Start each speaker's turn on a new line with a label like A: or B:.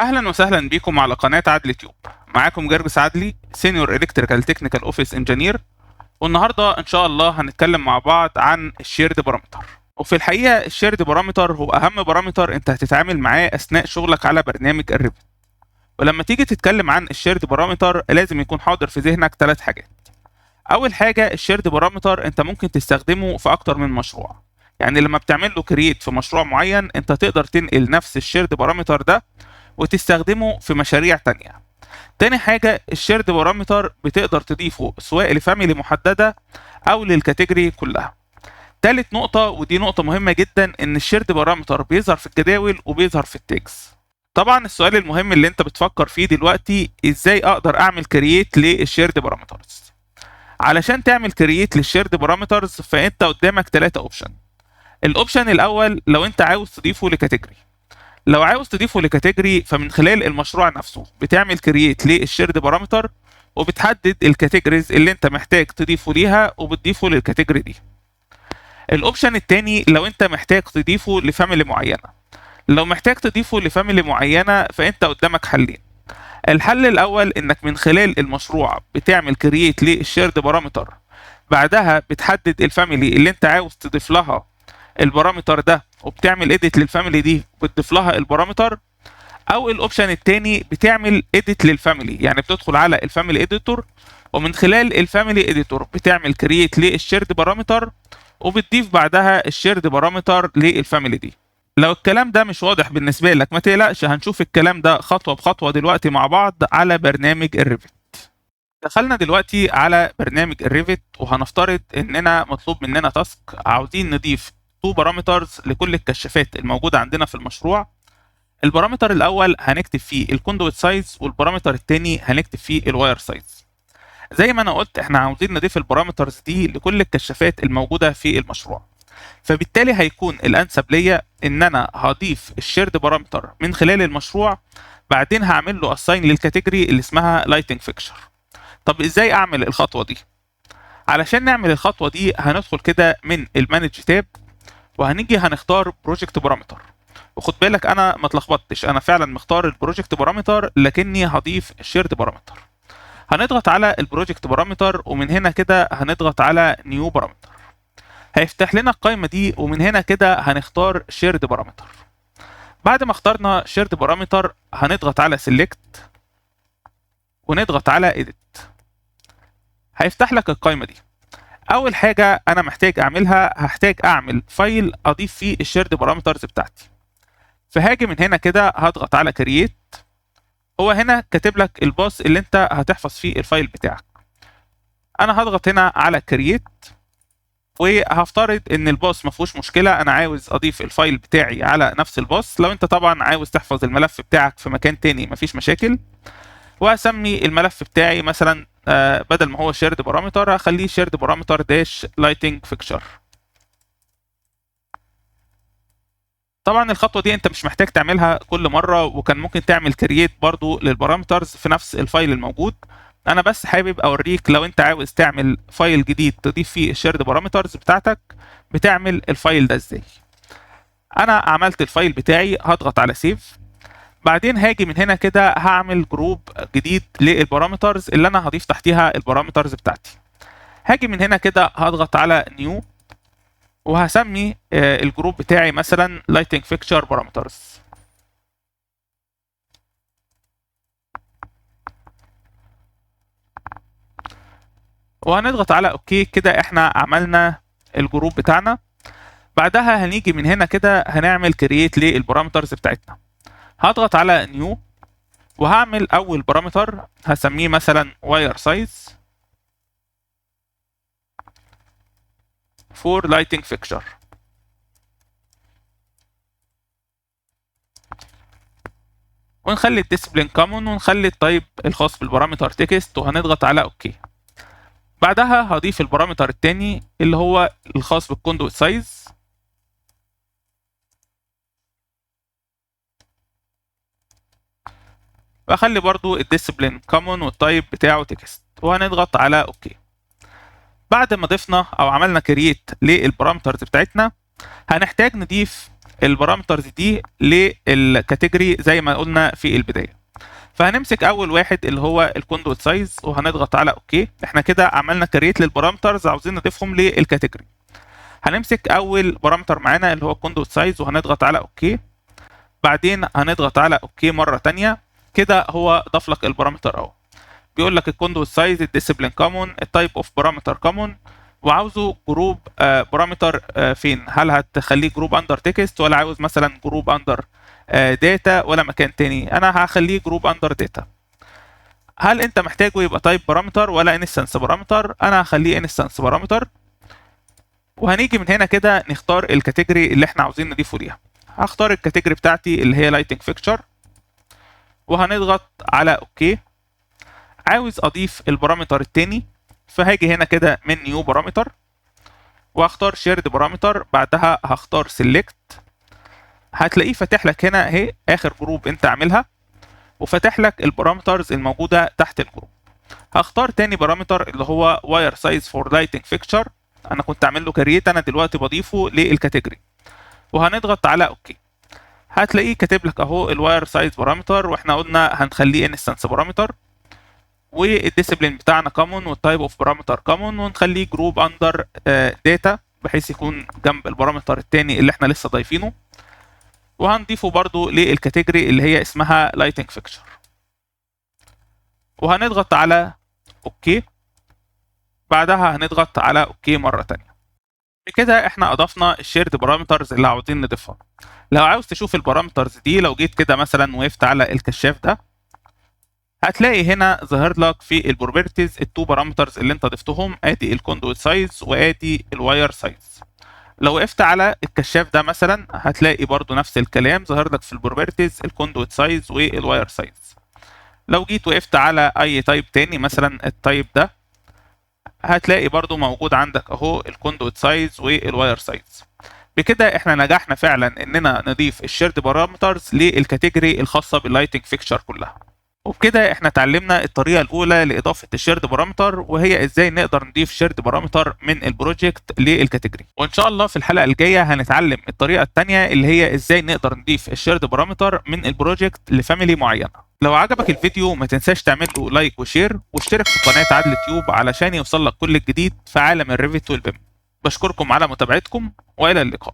A: اهلا وسهلا بيكم على قناه عدلي تيوب. معاكم جرجس عدلي، سينيور الكتريكال تكنيكال اوفيس انجينير. والنهارده ان شاء الله هنتكلم مع بعض عن الشيرد بارامتر. وفي الحقيقه الشيرد بارامتر هو اهم بارامتر انت هتتعامل معاه اثناء شغلك على برنامج الريفت. ولما تيجي تتكلم عن الشيرد بارامتر لازم يكون حاضر في ذهنك 3 حاجات. اول حاجه، الشيرد بارامتر انت ممكن تستخدمه في اكتر من مشروع. يعني لما بتعمل له كرييت في مشروع معين انت تقدر تنقل نفس الشيرد بارامتر ده وتستخدمه في مشاريع تانية. تاني حاجة، الشيرد بارامتر بتقدر تضيفه سواء لفاميلي محددة أو للكاتيجوري كلها. تالت نقطة، ودي نقطة مهمة جدا، إن الشيرد بارامتر بيظهر في الجداول وبيظهر في التكس. طبعا السؤال المهم اللي انت بتفكر فيه دلوقتي، ازاي اقدر اعمل كرييت للشيرد بارامترز؟ علشان تعمل كرييت للشيرد بارامترز فانت قدامك 3 اوبشن. الاوبشن الاول، لو انت عاوز تضيفه لكاتيجوري. لو عاوز تضيفه لكاتيجوري فمن خلال المشروع نفسه بتعمل كرييت للشيرد بارامتر وبتحدد الكاتيجوريز اللي انت محتاج تضيفه ليها وبتضيفه للكاتيجوري دي. الاوبشن التاني، لو انت محتاج تضيفه لفاميلي معينه. لو محتاج تضيفه لفاميلي معينه فانت قدامك حلين. الحل الاول انك من خلال المشروع بتعمل كرييت للشيرد بارامتر، بعدها بتحدد الفاميلي اللي انت عاوز تضيف لها البارامتر ده وبتعمل اديت للفاميلي دي وبتضيف لها البارامتر. او الاوبشن التاني، بتعمل اديت للفاميلي، يعني بتدخل على الفاميلي اديتور ومن خلال الفاميلي اديتور بتعمل كرييت للشيرد بارامتر وبتضيف بعدها الشيرد بارامتر للفاميلي دي. لو الكلام ده مش واضح بالنسبه لك ما تقلقش، هنشوف الكلام ده خطوه بخطوه دلوقتي مع بعض على برنامج الريفت. دخلنا دلوقتي على برنامج الريفت وهنفترض اننا مطلوب مننا تاسك عاوزين نضيف 2 بارامترز لكل الكشافات الموجوده عندنا في المشروع. البارامتر الاول هنكتب فيه الكوندويت سايز والبارامتر الثاني هنكتب فيه الواير سايز. زي ما انا قلت احنا عاوزين نضيف البارامترز دي لكل الكشافات الموجوده في المشروع، فبالتالي هيكون الانسب ليا ان انا هضيف الشيرد بارامتر من خلال المشروع، بعدين هعمل له اساين للكاتيجوري اللي اسمها لايتنج فيكشر. طب ازاي اعمل الخطوه دي؟ علشان نعمل الخطوه دي هندخل كده من المانج تاب وهنيجي هنختار بروجكت بارامتر. وخد بالك انا ما اتلخبطتش، انا فعلا مختار البروجكت بارامتر لكني هضيف الشيرد بارامتر. هنضغط على البروجكت بارامتر ومن هنا كده هنضغط على نيو بارامتر. هيفتح لنا القائمه دي ومن هنا كده هنختار شيرد بارامتر. بعد ما اخترنا شيرد بارامتر هنضغط على سيلكت ونضغط على ايديت. هيفتح لك القائمه دي. اول حاجه انا محتاج اعملها، هحتاج اعمل فايل اضيف فيه الشيرد بارامترز بتاعتي. فهاجي من هنا كده هضغط على كرييت. هو هنا كاتب لك الباص اللي انت هتحفظ فيه الفايل بتاعك. انا هضغط هنا على كرييت وهفترض ان الباص ما فيهوش مشكله، انا عاوز اضيف الفايل بتاعي على نفس الباص. لو انت طبعا عاوز تحفظ الملف بتاعك في مكان تاني مفيش مشاكل. وهسمي الملف بتاعي مثلا بدل ما هو شيرد بارامتر هخليه شيرد بارامتر داش لايتنج فيكشر. طبعا الخطوه دي انت مش محتاج تعملها كل مره، وكان ممكن تعمل كرييت برضو للبارامترز في نفس الفايل الموجود. انا بس حابب اوريك لو انت عاوز تعمل فايل جديد تضيف فيه الشيرد بارامترز بتاعتك بتعمل الفايل ده ازاي. انا عملت الفايل بتاعي، هضغط على سيف. بعدين هاجي من هنا كده هعمل جروب جديد للبارامترز اللي انا هضيف تحتيها البارامترز بتاعتي. هاجي من هنا كده هضغط على نيو وهسمي الجروب بتاعي مثلا لايتنج فيكشر بارامترز. وهنضغط على اوكي. كده احنا عملنا الجروب بتاعنا. بعدها هنيجي من هنا كده هنعمل كرييت للبارامترز بتاعتنا. هضغط على نيو وهعمل اول بارامتر هسميه مثلا واير سايز فور لايتنج فيكشر. ونخلي الديسبلين كومون ونخلي التايب الخاص بالبارامتر تكست وهنضغط على اوكي. بعدها هضيف البارامتر التاني اللي هو الخاص بالكوندويت سايز. واخلي برضو الديسبلين كومون والتايب بتاعه تكست وهنضغط على اوكي. بعد ما ضفنا او عملنا كرييت للبارامترز بتاعتنا هنحتاج نضيف البارامترز دي للكاتيجوري زي ما قلنا في البدايه. فهنمسك اول واحد اللي هو الكوندويت سايز وهنضغط على اوكي. احنا كده عملنا كريت للبارامترز عاوزين نضيفهم للكاتيجوري. هنمسك اول بارامتر معانا اللي هو الكوندويت سايز وهنضغط على اوكي. بعدين هنضغط على اوكي مره تانية. كده هو ضاف لك البارامتر اهو. بيقول لك الكوندويت سايز، الديسيبلين كومون، التايب اوف بارامتر كومون، وعاوزه جروب بارامتر فين؟ هل هتخليه جروب اندر تكست ولا عاوز مثلا جروب اندر داتا ولا مكان تاني؟ انا هخليه جروب اندر داتا. هل انت محتاجه يبقى تايب بارامتر ولا انستنس بارامتر؟ انا هخليه انستنس بارامتر. وهنيجي من هنا كده نختار الكاتيجوري اللي احنا عاوزين نضيفه ليها. هختار الكاتيجوري بتاعتي اللي هي لايتنج فيكتشر وهنضغط على اوكي. عاوز اضيف البارامتر التاني، فهاجي هنا كده من نيو بارامتر وهختار شيرد بارامتر. بعدها هختار سيلكت. هتلاقيه فاتح لك هنا اهي اخر جروب انت عاملها وفاتح لك البارامترز الموجوده تحت الجروب. هختار تاني بارامتر اللي هو واير سايز فور لايتنج فيكتشر. انا كنت عامل له كرييت، انا دلوقتي بضيفه للكاتيجوري وهنضغط على اوكي. هتلاقيه كاتب لك اهو الواير سايز بارامتر واحنا قلنا هنخليه انستنس بارامتر، والديسيبلين بتاعنا كومون والتايب اوف بارامتر كومون، ونخليه جروب اندر داتا بحيث يكون جنب البارامتر التاني اللي احنا لسه ضايفينه. وهنضيفه برضو للكاتيجوري اللي هي اسمها لايتنج فيكتشر وهنضغط على اوكي. بعدها هنضغط على اوكي مره تانية. بكده احنا اضفنا الشيرد بارامترز اللي عاوزين نضيفها. لو عاوز تشوف البارامترز دي، لو جيت كده مثلا وقفت على الكشاف ده هتلاقي هنا ظاهر لك في البروبرتيز التو بارامترز اللي انت ضفتهم، ادي الكوندويت سايز وادي الواير سايز. لو وقفت على الكشاف ده مثلا هتلاقي برضو نفس الكلام ظاهر لك في البروبرتيز الكوندويت سايز والواير سايز. لو جيت وقفت على اي تايب تاني مثلا التايب ده هتلاقي برضو موجود عندك اهو الكوندويت سايز والواير سايز. بكده احنا نجحنا فعلا اننا نضيف الشيرد بارامترز للكاتيجوري الخاصه باللايتنج فيكتشر كلها. وبكده احنا اتعلمنا الطريقه الاولى لاضافه الشيرد بارامتر، وهي ازاي نقدر نضيف شيرد بارامتر من البروجكت للكاتيجوري. وان شاء الله في الحلقه الجايه هنتعلم الطريقه الثانيه اللي هي ازاي نقدر نضيف الشيرد بارامتر من البروجكت لفاميلي معينه. لو عجبك الفيديو ما تنساش تعمل له لايك وشير واشترك في قناه عدل تيوب علشان يوصل لك كل الجديد في عالم الريفت والبيم. بشكركم على متابعتكم والى اللقاء.